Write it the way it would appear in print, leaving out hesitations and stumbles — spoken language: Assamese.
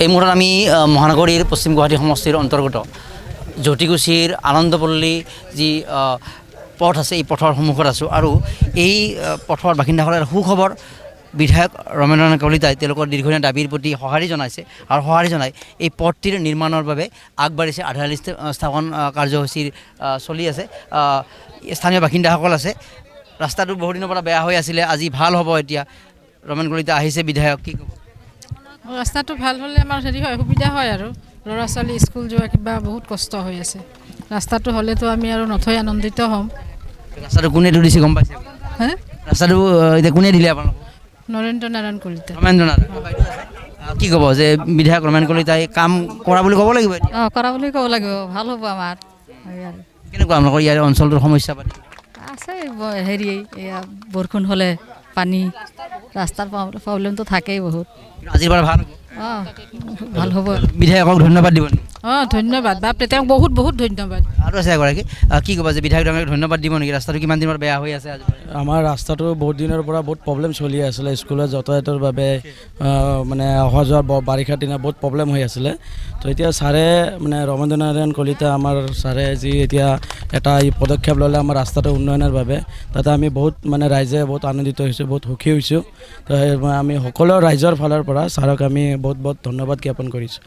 এই মুহূৰ্তত আমি মহানগৰীৰ পশ্চিম গুৱাহাটী সমষ্টিৰ অন্তৰ্গত জ্যোতিকুছিৰ আনন্দপল্লী যি পথ আছে এই পথৰ সন্মুখত আছোঁ আৰু এই পথৰ বাসিন্দাসকলৰ সুখবৰ বিধায়ক ৰমেন্দ্ৰ নাৰায়ণ কলিতাই তেওঁলোকৰ দীৰ্ঘদিনীয়া দাবীৰ প্ৰতি সঁহাৰি জনাইছে আৰু সঁহাৰি জনাই এই পথটিৰ নিৰ্মাণৰ বাবে আগবাঢ়িছে। আধাৰশিলা স্থাপন কাৰ্যসূচীৰ চলি আছে। স্থানীয় বাসিন্দাসকল আছে। ৰাস্তাটো বহু দিনৰ পৰা বেয়া হৈ আছিলে, আজি ভাল হ'ব। এতিয়া ৰমেন কলিতা আহিছে বিধায়ক, কি ক'ব? ৰাস্তাটো ভাল হ'লে আমাৰ হেৰি হয়, সুবিধা হয় আৰু ল'ৰা ছোৱালী স্কুল যোৱা কিবা বহুত কষ্ট হৈ আছে। ৰাস্তাটো হ'লেতো আমি আৰু নথৈ আনন্দিত হ'ম। ৰাস্তাটো কোনে দিছে গম পাইছে? হে, ৰাস্তাটো এতিয়া কোনে দিলে আপোনালোকক? নৰেন্দ্ৰ নাৰায়ণ কলিতা। ৰমেন্দ্ৰ নাৰায়ণ, কি ক'ব যে বিধায়ক ৰমেন কলিতাই কাম কৰা বুলি ক'ব লাগিব? কৰা বুলি ক'ব লাগিব, ভাল হ'ব আমাৰ। কেনেকুৱা আপোনালোকৰ ইয়াৰ অঞ্চলটোৰ সমস্যা পাতি আছে? হেৰি এয়া বৰষুণ হ'লে পানী, ৰাস্তাৰ প্ৰব্লেমটো থাকেই বহুত। আজিৰ পৰা ভাল হ'ব? ভাল হ'ব। বিধায়কক ধন্যবাদ দিব? ধন্যবাদ বাপৰে, তেওঁক বহুত বহুত ধন্যবাদ। আৰু আছে এগৰাকী, কি ক'ব যে বিধায়ক ধন্যবাদ দিব নেকি? ৰাস্তাটো কিমান দিনৰ বেয়া হৈ আছে? আমাৰ ৰাস্তাটো বহুত দিনৰ পৰা বহুত প্ৰব্লেম চলি আছিলে। স্কুলত যাতায়াতৰ বাবে মানে অহা যোৱা বাৰিষাৰ দিনা বহুত প্ৰব্লেম হৈ আছিলে। তো এতিয়া ছাৰে মানে ৰমেন্দ্ৰ নাৰায়ণ কলিতা আমাৰ ছাৰে যি এতিয়া এটা পদক্ষেপ ল'লে আমাৰ ৰাস্তাটো উন্নয়নৰ বাবে, তাতে আমি বহুত মানে ৰাইজে বহুত আনন্দিত হৈছোঁ, বহুত সুখী হৈছোঁ। তো আমি সকলো ৰাইজৰ ফালৰ পৰা ছাৰক আমি বহুত বহুত ধন্যবাদ জ্ঞাপন কৰিছোঁ।